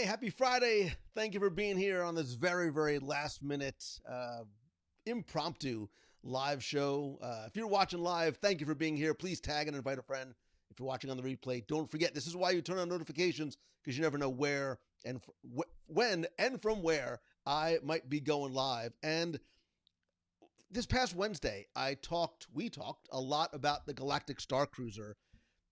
Happy Friday. Thank you for being here on this very, very last minute impromptu live show. If you're watching live, thank you for being here. Please tag and invite a friend. If you're watching on the replay, don't forget, this is why you turn on notifications, because you never know where and when and from where I might be going live. And this past Wednesday, we talked a lot about the Galactic Starcruiser.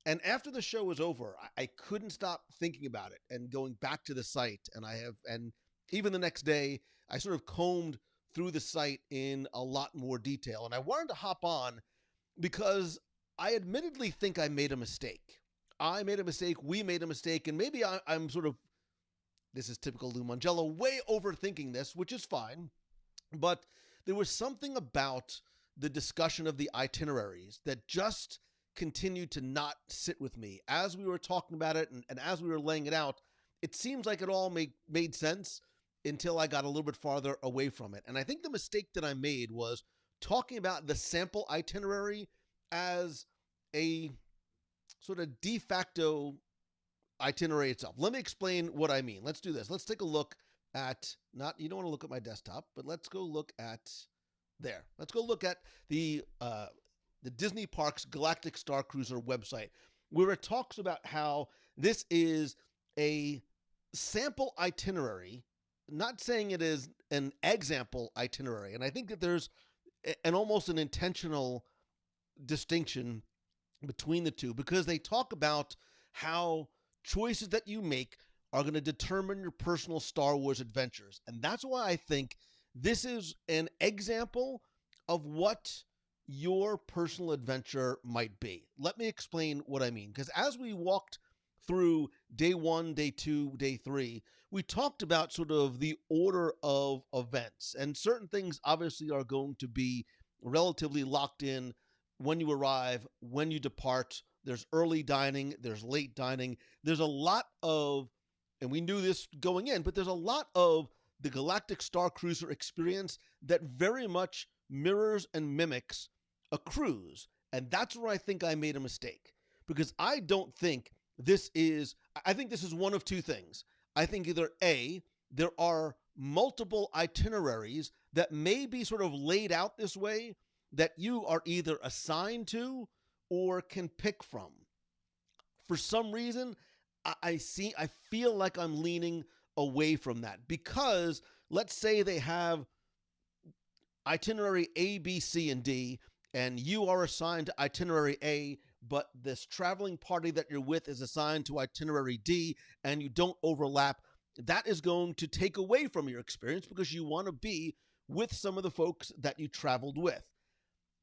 And after the show was over, I couldn't stop thinking about it and going back to the site. And even the next day, I sort of combed through the site in a lot more detail. And I wanted to hop on because I admittedly think I made a mistake. I made a mistake. We made a mistake. And maybe I'm sort of, this is typical Lou Mangello, way overthinking this, which is fine. But there was something about the discussion of the itineraries that just continued to not sit with me. As we were talking about it and as we were laying it out, it seems like it all made sense until I got a little bit farther away from it. And I think the mistake that I made was talking about the sample itinerary as a sort of de facto itinerary itself. Let me explain what I mean. Let's do this. Let's take a look at, you don't want to look at my desktop, but let's go look at there. Let's go look at the Disney Parks Galactic Starcruiser website, where it talks about how this is a sample itinerary, not saying it is an example itinerary. And I think that there's almost an intentional distinction between the two, because they talk about how choices that you make are going to determine your personal Star Wars adventures. And that's why I think this is an example of what your personal adventure might be. Let me explain what I mean. Because as we walked through day 1, day 2, day 3, we talked about sort of the order of events. And certain things obviously are going to be relatively locked in when you arrive, when you depart. There's early dining, there's late dining. There's a lot of, and we knew this going in, but there's a lot of the Galactic Starcruiser experience that very much mirrors and mimics a cruise. And that's where I think I made a mistake, because I don't think I think this is one of two things. I think either A, there are multiple itineraries that may be sort of laid out this way that you are either assigned to or can pick from. For some reason, I feel like I'm leaning away from that, because let's say they have itinerary A, B, C, and D, and you are assigned to itinerary A, but this traveling party that you're with is assigned to itinerary D, and you don't overlap. That is going to take away from your experience, because you want to be with some of the folks that you traveled with.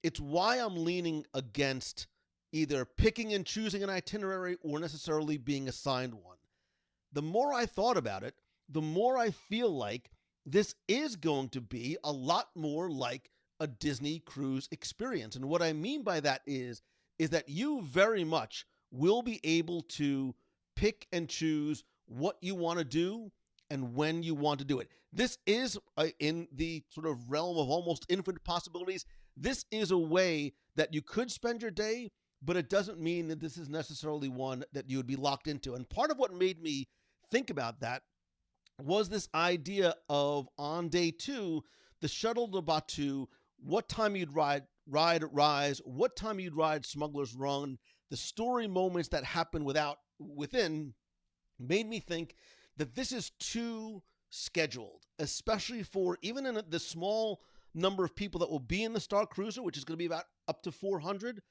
It's why I'm leaning against either picking and choosing an itinerary or necessarily being assigned one. The more I thought about it, the more I feel like this is going to be a lot more like a Disney cruise experience. And what I mean by that is that you very much will be able to pick and choose what you want to do and when you want to do it. This is in the sort of realm of almost infinite possibilities. This is a way that you could spend your day, but it doesn't mean that this is necessarily one that you would be locked into. And part of what made me think about that was this idea of, on day 2, the shuttle to Batuu, what time you'd ride Rise, what time you'd ride Smuggler's Run, the story moments that happen within made me think that this is too scheduled, especially for even in the small number of people that will be in the Star Cruiser, which is going to be about up to 400.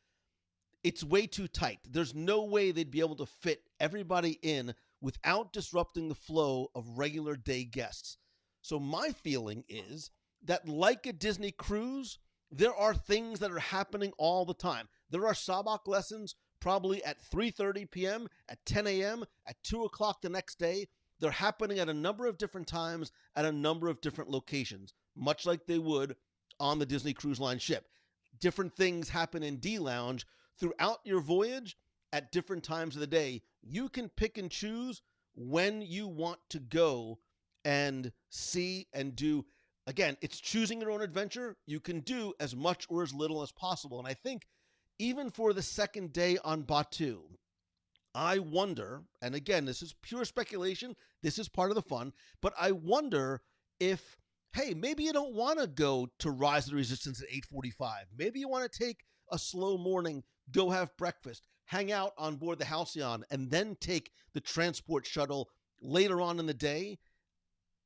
It's way too tight. There's no way they'd be able to fit everybody in without disrupting the flow of regular day guests. So my feeling is that, like a Disney cruise, there are things that are happening all the time. There are sabak lessons probably at 3:30 p.m., at 10 a.m., at 2 o'clock the next day. They're happening at a number of different times at a number of different locations, much like they would on the Disney Cruise Line ship. Different things happen in D Lounge throughout your voyage at different times of the day. You can pick and choose when you want to go and see and do. Again, it's choosing your own adventure. You can do as much or as little as possible. And I think even for the second day on Batuu, I wonder, and again, this is pure speculation, this is part of the fun, but I wonder if, hey, maybe you don't want to go to Rise of the Resistance at 8:45. Maybe you want to take a slow morning, go have breakfast, hang out on board the Halcyon, and then take the transport shuttle later on in the day.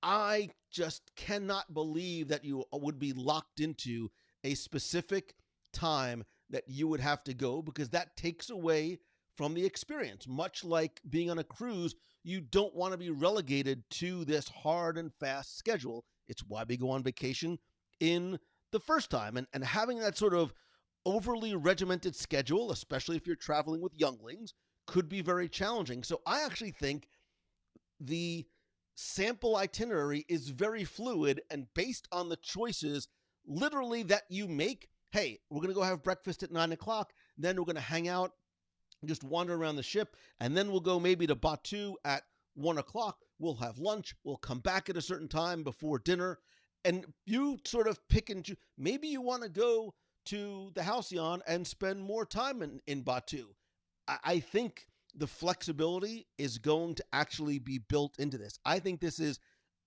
I just cannot believe that you would be locked into a specific time that you would have to go, because that takes away from the experience. Much like being on a cruise, you don't want to be relegated to this hard and fast schedule. It's why we go on vacation in the first time. And having that sort of overly regimented schedule, especially if you're traveling with younglings, could be very challenging. So I actually think the sample itinerary is very fluid and based on the choices literally that you make. Hey, we're going to go have breakfast at 9 o'clock. Then we're going to hang out, just wander around the ship. And then we'll go maybe to Batu at 1 o'clock. We'll have lunch. We'll come back at a certain time before dinner. And you sort of pick and choose. Maybe you want to go to the Halcyon and spend more time in Batu. I think the flexibility is going to actually be built into this. I think this is,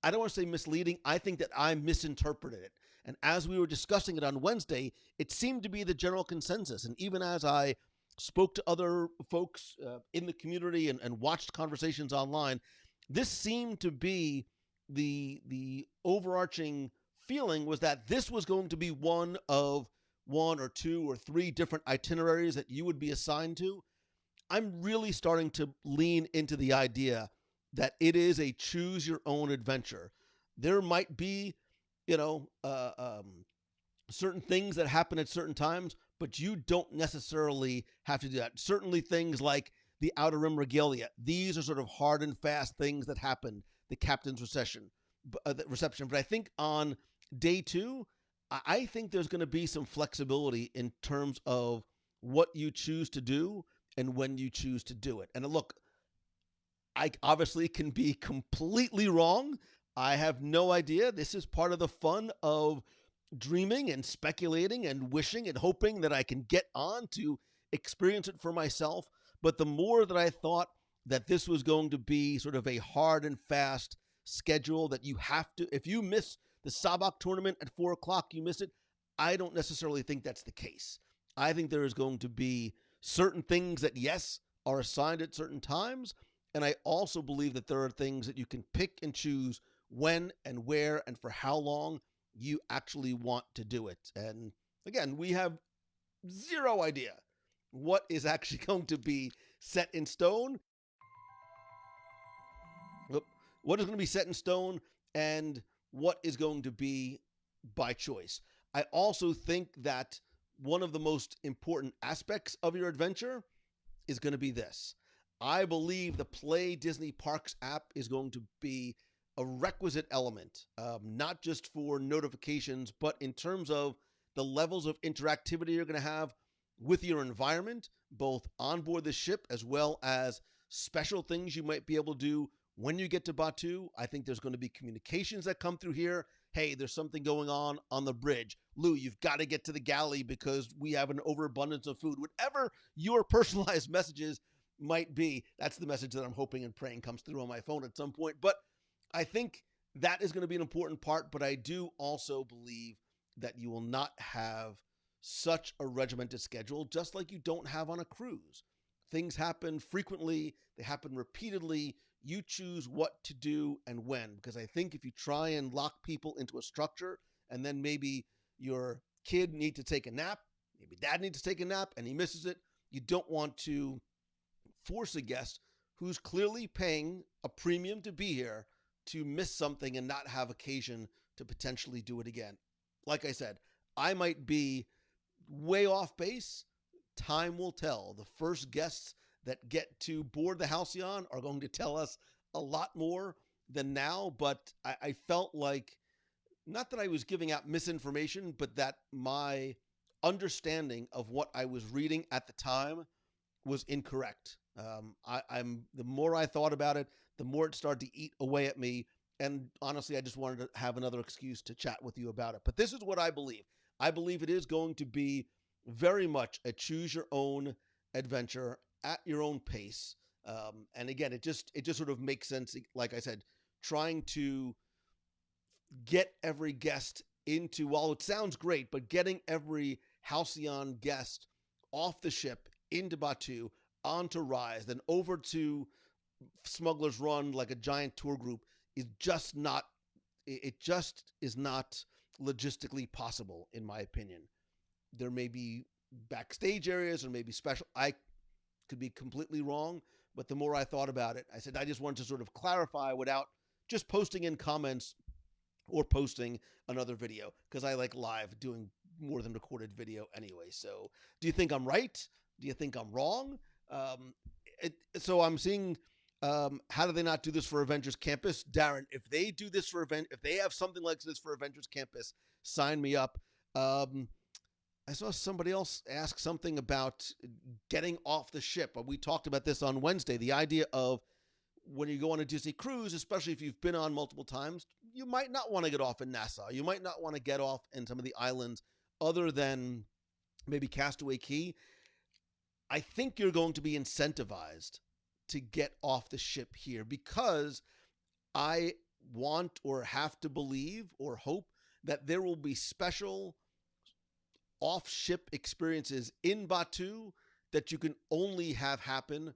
I don't want to say misleading. I think that I misinterpreted it. And as we were discussing it on Wednesday, it seemed to be the general consensus. And even as I spoke to other folks in the community and watched conversations online, this seemed to be the overarching feeling, was that this was going to be one of one or two or three different itineraries that you would be assigned to. I'm really starting to lean into the idea that it is a choose your own adventure. There might be, you know, certain things that happen at certain times, but you don't necessarily have to do that. Certainly things like the Outer Rim Regalia. These are sort of hard and fast things that happen, the captain's reception. But I think on day two, I think there's going to be some flexibility in terms of what you choose to do and when you choose to do it. And look, I obviously can be completely wrong. I have no idea. This is part of the fun of dreaming and speculating and wishing and hoping that I can get on to experience it for myself. But the more that I thought that this was going to be sort of a hard and fast schedule that you have to, if you miss the Sabak tournament at 4 o'clock, you miss it. I don't necessarily think that's the case. I think there is going to be certain things that, yes, are assigned at certain times. And I also believe that there are things that you can pick and choose when and where and for how long you actually want to do it. And again, we have zero idea what is actually going to be set in stone. What is going to be set in stone and what is going to be by choice. I also think that one of the most important aspects of your adventure is going to be this. I believe the Play Disney Parks app is going to be a requisite element, not just for notifications, but in terms of the levels of interactivity you're going to have with your environment, both on board the ship as well as special things you might be able to do when you get to Batu. I think there's going to be communications that come through here. Hey, there's something going on the bridge. Lou, you've got to get to the galley because we have an overabundance of food. Whatever your personalized messages might be, that's the message that I'm hoping and praying comes through on my phone at some point. But I think that is going to be an important part. But I do also believe that you will not have such a regimented schedule, just like you don't have on a cruise. Things happen frequently, they happen repeatedly. You choose what to do and when, because I think if you try and lock people into a structure and then maybe your kid needs to take a nap, maybe dad needs to take a nap and he misses it, you don't want to force a guest who's clearly paying a premium to be here to miss something and not have occasion to potentially do it again. Like I said, I might be way off base. Time will tell. The first guests that get to board the Halcyon are going to tell us a lot more than now, but I felt like, not that I was giving out misinformation, but that my understanding of what I was reading at the time was incorrect. I'm the more I thought about it, the more it started to eat away at me. And honestly, I just wanted to have another excuse to chat with you about it. But this is what I believe. I believe it is going to be very much a choose your own adventure at your own pace. And again, it just sort of makes sense. Like I said, trying to get every guest into, while it sounds great, but getting every Halcyon guest off the ship into Batu, onto Rise, then over to Smuggler's Run like a giant tour group is just not, it just is not logistically possible, in my opinion. There may be backstage areas or maybe special. I could be completely wrong, but the more I thought about it, I said I just wanted to sort of clarify without just posting in comments or posting another video, because I like live doing more than recorded video anyway. So, do you think I'm right? Do you think I'm wrong? Um, so I'm seeing. How do they not do this for Avengers Campus, Darren? If they do this for if they have something like this for Avengers Campus, sign me up. Um, I saw somebody else ask something about getting off the ship. We talked about this on Wednesday. The idea of when you go on a Disney cruise, especially if you've been on multiple times, you might not want to get off in Nassau. You might not want to get off in some of the islands other than maybe Castaway Cay. I think you're going to be incentivized to get off the ship here, because I want or have to believe or hope that there will be special off ship experiences in Batu that you can only have happen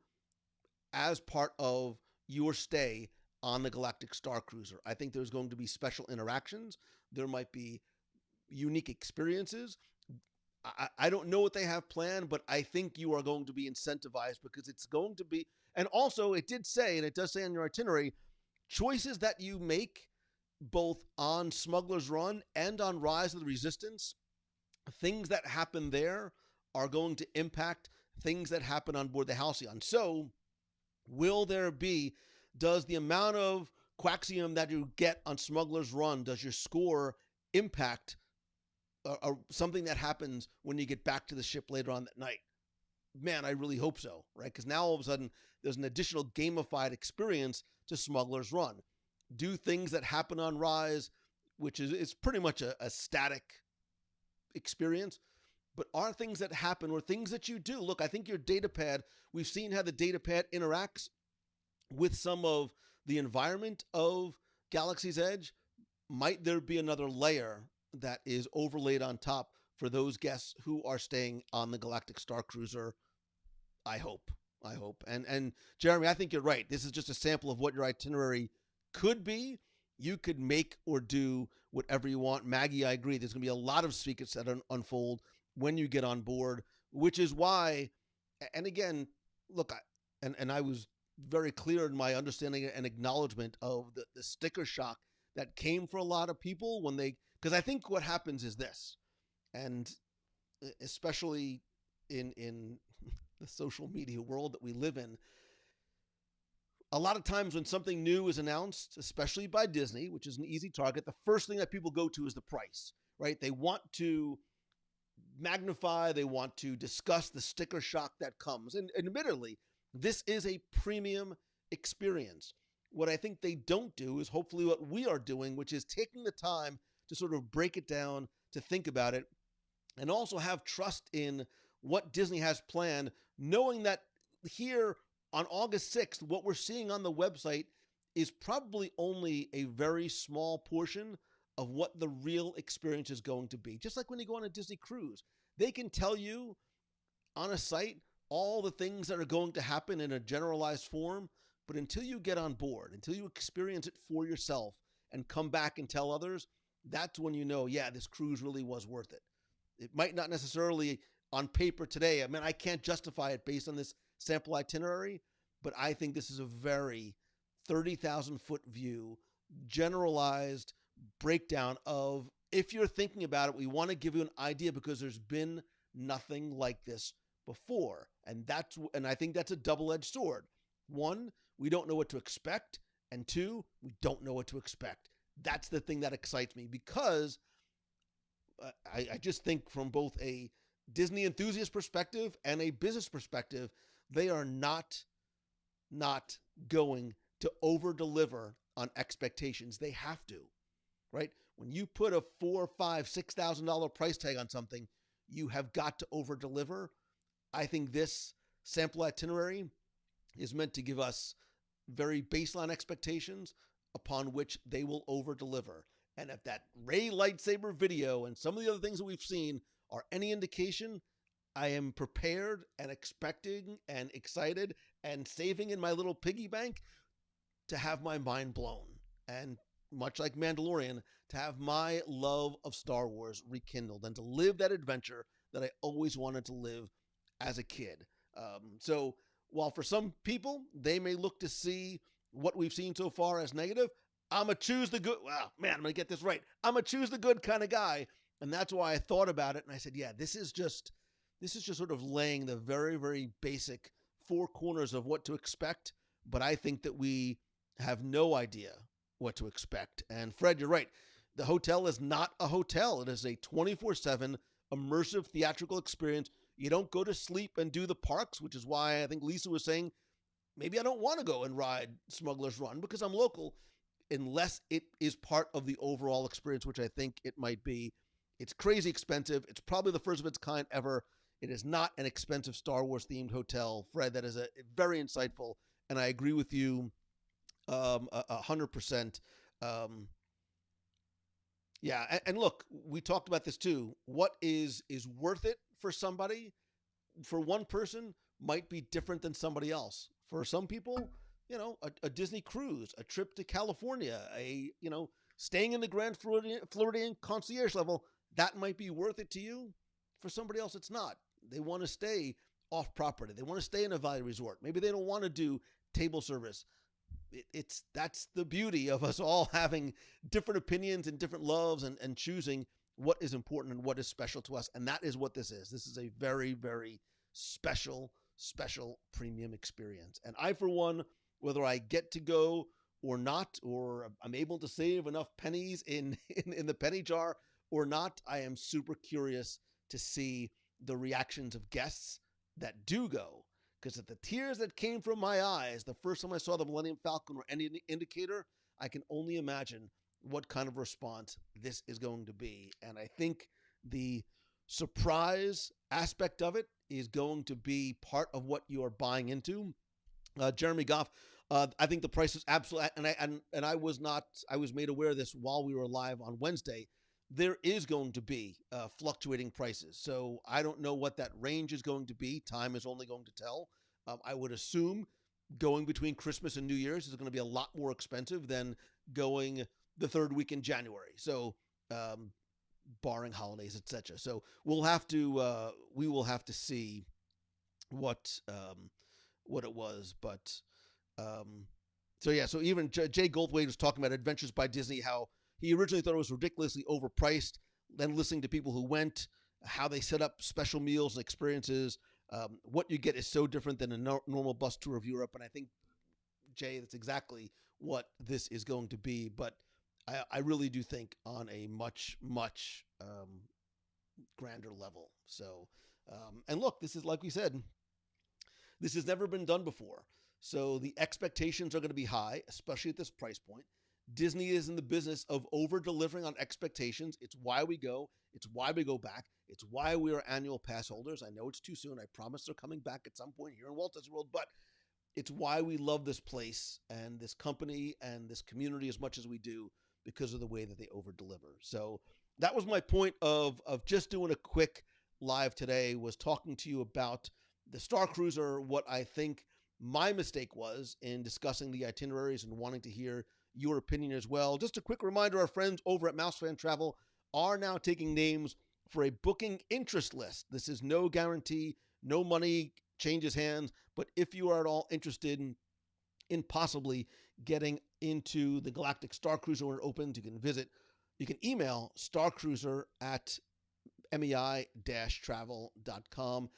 as part of your stay on the Galactic Starcruiser. I think there's going to be special interactions. There might be unique experiences. I don't know what they have planned, but I think you are going to be incentivized, because it's going to be. And also, it did say, and it does say on your itinerary, choices that you make both on Smuggler's Run and on Rise of the Resistance, things that happen there are going to impact things that happen on board the Halcyon. So, will there be, does the amount of Quaxium that you get on Smuggler's Run, does your score impact something that happens when you get back to the ship later on that night? Man, I really hope so, right? Because now all of a sudden there's an additional gamified experience to Smuggler's Run. Do things that happen on Rise, which is pretty much a static experience, but are things that happen or things that you do. Look, I think your data pad, we've seen how the data pad interacts with some of the environment of Galaxy's Edge. Might there be another layer that is overlaid on top for those guests who are staying on the Galactic Starcruiser? I hope. I hope. And Jeremy, I think you're right. This is just a sample of what your itinerary could be. You could make or do whatever you want. Maggie, I agree. There's going to be a lot of secrets that unfold when you get on board, which is why, and again, look, I was very clear in my understanding and acknowledgement of the sticker shock that came for a lot of people when they, because I think what happens is this, and especially in the social media world that we live in, a lot of times when something new is announced, especially by Disney, which is an easy target, the first thing that people go to is the price, right? They want to magnify, they want to discuss the sticker shock that comes. And admittedly, this is a premium experience. What I think they don't do is hopefully what we are doing, which is taking the time to sort of break it down, to think about it, and also have trust in what Disney has planned, knowing that here on August 6th, what we're seeing on the website is probably only a very small portion of what the real experience is going to be. Just like when you go on a Disney cruise, they can tell you on a site all the things that are going to happen in a generalized form, but until you get on board, until you experience it for yourself and come back and tell others, that's when you know, yeah, this cruise really was worth it. It might not necessarily on paper today. I mean, I can't justify it based on this sample itinerary, but I think this is a very 30,000 foot view, generalized breakdown of, if you're thinking about it, we want to give you an idea because there's been nothing like this before. And I think that's a double-edged sword. One, we don't know what to expect. And two, we don't know what to expect. That's the thing that excites me, because I just think from both a Disney enthusiast perspective and a business perspective, they are not going to over deliver on expectations. They have to, right? When you put a $4,000, $5,000, $6,000 price tag on something, you have got to over deliver. I think this sample itinerary is meant to give us very baseline expectations upon which they will over deliver. And if that Ray lightsaber video and some of the other things that we've seen are any indication, I am prepared and expecting and excited and saving in my little piggy bank to have my mind blown. And much like Mandalorian, to have my love of Star Wars rekindled and to live that adventure that I always wanted to live as a kid. So while for some people they may look to see what we've seen so far as negative, I'm gonna choose the good. Wow, man, I'm gonna get this right. I'm gonna choose the good kind of guy, and that's why I thought about it and I said, yeah, this is just sort of laying the very very basic four corners of what to expect. But I think that we have no idea what to expect. And Fred, you're right. The hotel is not a hotel. It is a 24/7 immersive theatrical experience. You don't go to sleep and do the parks, which is why I think Lisa was saying maybe I don't want to go and ride Smuggler's Run because I'm local, unless it is part of the overall experience, which I think it might be. It's crazy expensive. It's probably the first of its kind ever. It is not an expensive Star Wars themed hotel. Fred, that is a very insightful, and I agree with you 100%. Um, yeah, and look, we talked about this too. What is worth it for somebody, for one person, might be different than somebody else. For some people, a Disney cruise, a trip to California, staying in the Grand Floridian concierge level, that might be worth it to you. For somebody else, it's not. They want to stay off property. They want to stay in a Valley Resort. Maybe they don't want to do table service. That's the beauty of us all having different opinions and different loves and choosing what is important and what is special to us. And that is what this is. This is a very, very special premium experience. And I, for one, whether I get to go or not, or I'm able to save enough pennies in the penny jar or not, I am super curious to see the reactions of guests that do go. Because at the tears that came from my eyes the first time I saw the Millennium Falcon or any indicator, I can only imagine what kind of response this is going to be. And I think the surprise aspect of it is going to be part of what you are buying into. Jeremy Goff, I think the price is absolutely, and I was not, I was made aware of this while we were live on Wednesday. There is going to be fluctuating prices. So I don't know what that range is going to be. Time is only going to tell. I would assume going between Christmas and New Year's is going to be a lot more expensive than going the third week in January. So barring holidays, etc. So we will have to see what it was. But so yeah, so even Jay Goldthwait was talking about Adventures by Disney, how he originally thought it was ridiculously overpriced. Then listening to people who went, how they set up special meals and experiences, what you get is so different than a normal bus tour of Europe. And I think, Jay, that's exactly what this is going to be. But I really do think on a much grander level. So, and look, this is, like we said, this has never been done before. So the expectations are going to be high, especially at this price point. Disney is in the business of over-delivering on expectations. It's why we go. It's why we go back. It's why we are annual pass holders. I know it's too soon. I promise they're coming back at some point here in Walt Disney World, but it's why we love this place and this company and this community as much as we do, because of the way that they over-deliver. So that was my point of just doing a quick live today, was talking to you about the Star Cruiser, what I think my mistake was in discussing the itineraries and wanting to hear your opinion as well. Just a quick reminder, our friends over at Mousefan Travel are now taking names for a booking interest list. This is no guarantee, no money changes hands, but if you are at all interested in possibly getting into the Galactic Starcruiser when it opens, you can email starcruiser at mei-travel.com.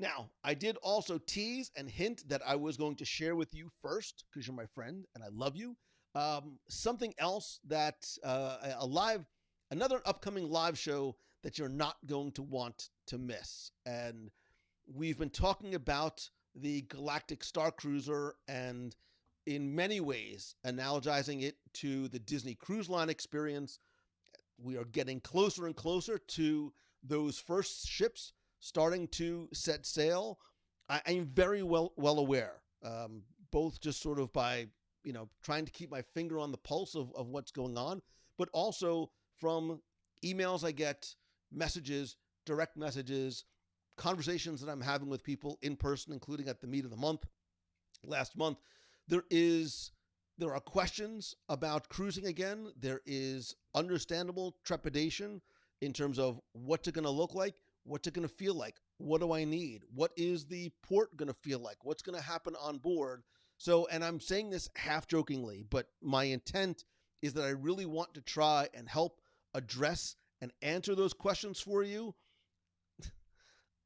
Now, I did also tease and hint that I was going to share with you first, because you're my friend and I love you, something else that another upcoming live show that you're not going to want to miss. And we've been talking about the Galactic Starcruiser and in many ways analogizing it to the Disney Cruise Line experience. We are getting closer and closer to those first ships starting to set sail. I'm very well aware, both just sort of by trying to keep my finger on the pulse of what's going on, but also from emails I get, messages, direct messages, conversations that I'm having with people in person, including at the meet of the month last month. There is there are questions about cruising again. There is understandable trepidation in terms of what's it going to look like, what's it going to feel like, what do I need, what is the port going to feel like, what's going to happen on board. So, and I'm saying this half jokingly, but my intent is that I really want to try and help address and answer those questions for you.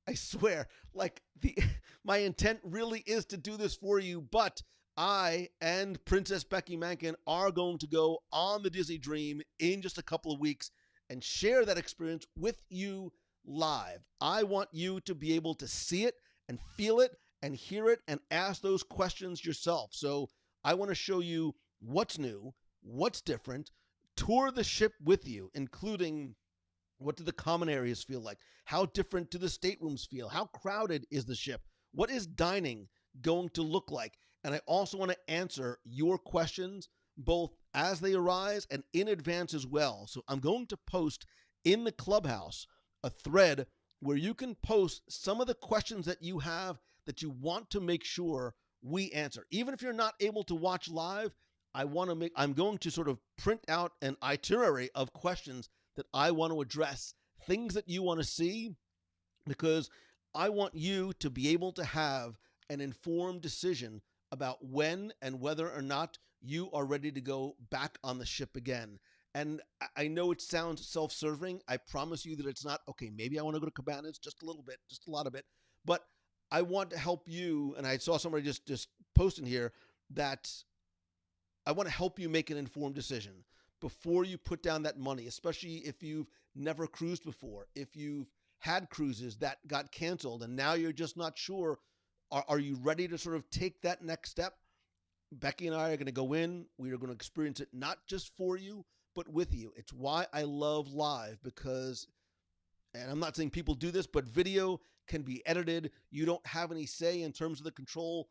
I swear, like the my intent really is to do this for you, but I and Princess Becky Mankin are going to go on the Disney Dream in just a couple of weeks and share that experience with you live. I want you to be able to see it and feel it and hear it and ask those questions yourself. So I want to show you what's new, what's different, tour the ship with you, including what do the common areas feel like? How different do the staterooms feel? How crowded is the ship? What is dining going to look like? And I also want to answer your questions both as they arise and in advance as well. So I'm going to post in the clubhouse a thread where you can post some of the questions that you have that you want to make sure we answer. Even if you're not able to watch live, I'm going to sort of print out an itinerary of questions that I want to address, things that you want to see, because I want you to be able to have an informed decision about when and whether or not you are ready to go back on the ship again. And I know it sounds self serving. I promise you that it's not. Okay, maybe I want to go to Cabanas just a little bit, just a lot of it. But I want to help you. And I saw somebody just posting here that I want to help you make an informed decision before you put down that money, especially if you've never cruised before, if you've had cruises that got canceled and now you're just not sure. Are you ready to sort of take that next step? Becky and I are going to go in. We are going to experience it not just for you, but with you. It's why I love live because, and I'm not saying people do this, but video can be edited. You don't have any say in terms of the control.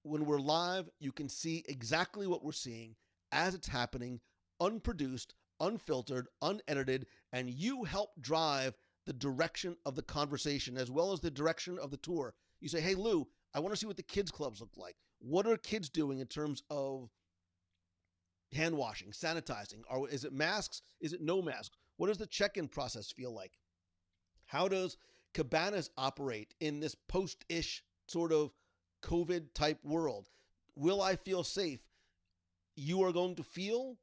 When we're live, you can see exactly what we're seeing as it's happening, unproduced, unfiltered, unedited, and you help drive the direction of the conversation as well as the direction of the tour. You say, hey, Lou, I want to see what the kids' clubs look like. What are kids doing in terms of hand washing, sanitizing? Is it masks? Is it no masks? What does the check-in process feel like? How does Cabanas operate in this post-ish sort of COVID type world? Will I feel safe? You are going to feel,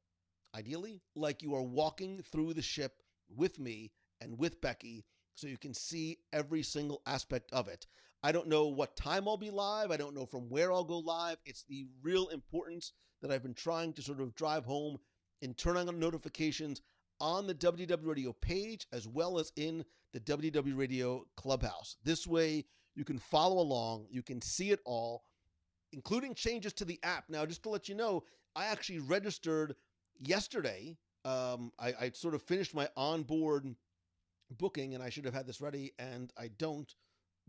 ideally, like you are walking through the ship with me and with Becky so you can see every single aspect of it. I don't know what time I'll be live. I don't know from where I'll go live. It's the real importance that I've been trying to sort of drive home in turning on notifications on the WDW Radio page as well as in the WDW Radio Clubhouse. This way, you can follow along, you can see it all, including changes to the app. Now, just to let you know, I actually registered yesterday. I sort of finished my onboard booking, and I should have had this ready, and I don't.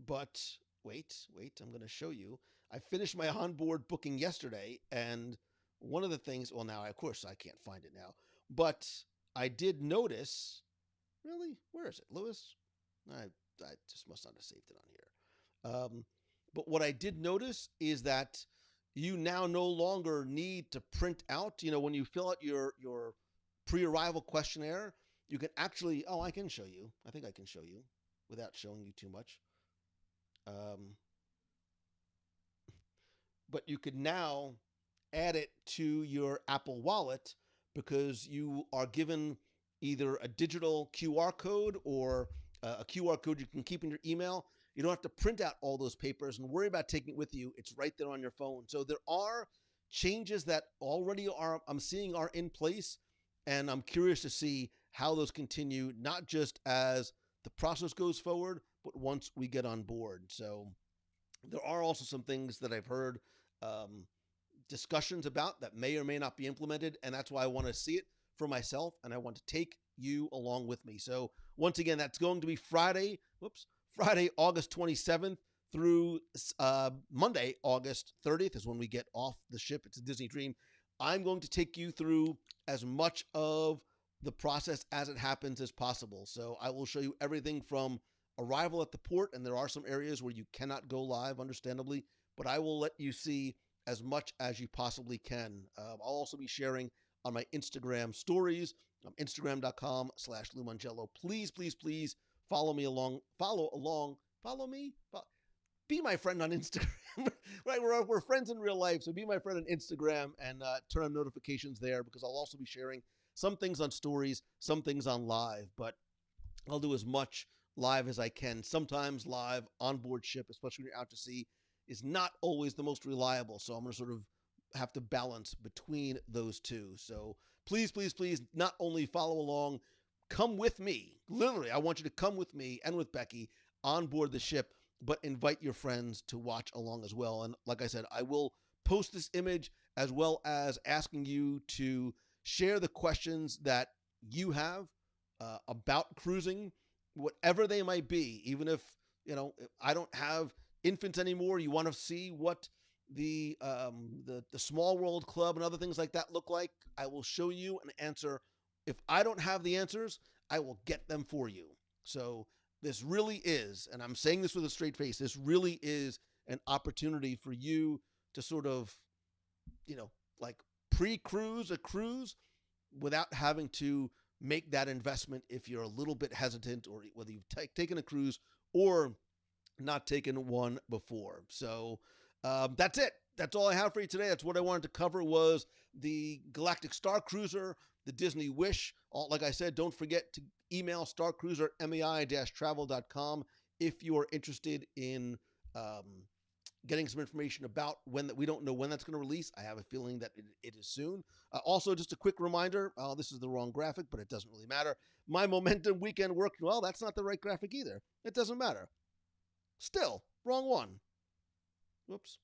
But wait, I'm going to show you. I finished my onboard booking yesterday, and one of the things, well, now, of course, I can't find it now, but I did notice, really, where is it, Lewis? I just must not have saved it on here. But what I did notice is that you now no longer need to print out, when you fill out your pre-arrival questionnaire, you can actually, oh, I can show you. I think I can show you without showing you too much. But you could now add it to your Apple Wallet because you are given either a digital QR code or a QR code you can keep in your email. You don't have to print out all those papers and worry about taking it with you. It's right there on your phone. So there are changes that already I'm seeing are in place, and I'm curious to see how those continue, not just as the process goes forward, but once we get on board. So there are also some things that I've heard discussions about that may or may not be implemented, and that's why I want to see it for myself, and I want to take you along with me. So once again, that's going to be Friday, August 27th through Monday, August 30th is when we get off the ship. It's a Disney Dream. I'm going to take you through as much of the process as it happens as possible. So I will show you everything from arrival at the port, and there are some areas where you cannot go live, understandably, but I will let you see as much as you possibly can. I'll also be sharing on my Instagram stories, Instagram.com/Lou Mongello. Please, please, please follow me along. Follow me. Be my friend on Instagram. Right, we're friends in real life, so be my friend on Instagram and turn on notifications there, because I'll also be sharing some things on stories, some things on live, but I'll do as much live as I can. Sometimes live on board ship, especially when you're out to sea, is not always the most reliable, so I'm going to sort of have to balance between those two. So please, please, please, not only follow along, come with me. Literally, I want you to come with me and with Becky on board the ship, but invite your friends to watch along as well. And like I said, I will post this image as well as asking you to share the questions that you have about cruising, whatever they might be. Even if, if I don't have infants anymore, you want to see what the Small World Club and other things like that look like, I will show you an answer. If I don't have the answers, I will get them for you. So this really is, and I'm saying this with a straight face, this really is an opportunity for you to sort of, like pre-cruise a cruise without having to make that investment if you're a little bit hesitant, or whether you've taken a cruise or not taken one before. So that's it. That's all I have for you today. That's what I wanted to cover, was the Galactic Starcruiser, the Disney Wish. Like I said, don't forget to email starcruiser@mei-travel.com if you are interested in getting some information about when that. We don't know when that's going to release. I have a feeling that it is soon. Also, just a quick reminder, this is the wrong graphic, but it doesn't really matter. My Momentum Weekend Work, well, that's not the right graphic either. It doesn't matter. Still, wrong one. Whoops.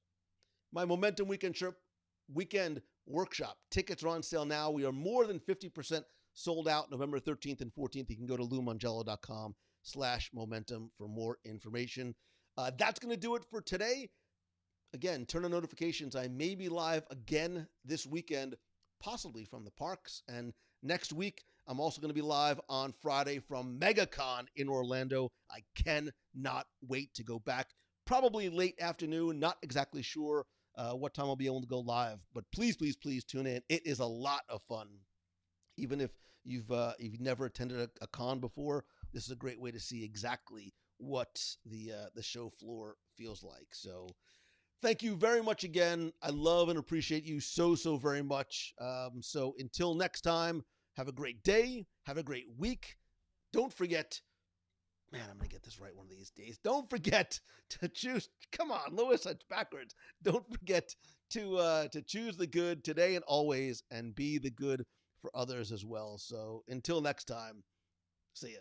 My Momentum Weekend Workshop. Tickets are on sale now. We are more than 50% sold out November 13th and 14th. You can go to loumongello.com/momentum for more information. That's going to do it for today. Again, turn on notifications. I may be live again this weekend, possibly from the parks. And next week, I'm also going to be live on Friday from MegaCon in Orlando. I cannot wait to go back. Probably late afternoon. Not exactly sure what time I'll be able to go live. But please, please, please tune in. It is a lot of fun. Even if you've never attended a con before, this is a great way to see exactly what the show floor feels like. So thank you very much again. I love and appreciate you so, so very much. So until next time, have a great day. Have a great week. Don't forget, man, I'm going to get this right one of these days. Don't forget to choose. Come on, Lewis, it's backwards. Don't forget to choose the good today and always, and be the good for others as well. So until next time, see ya.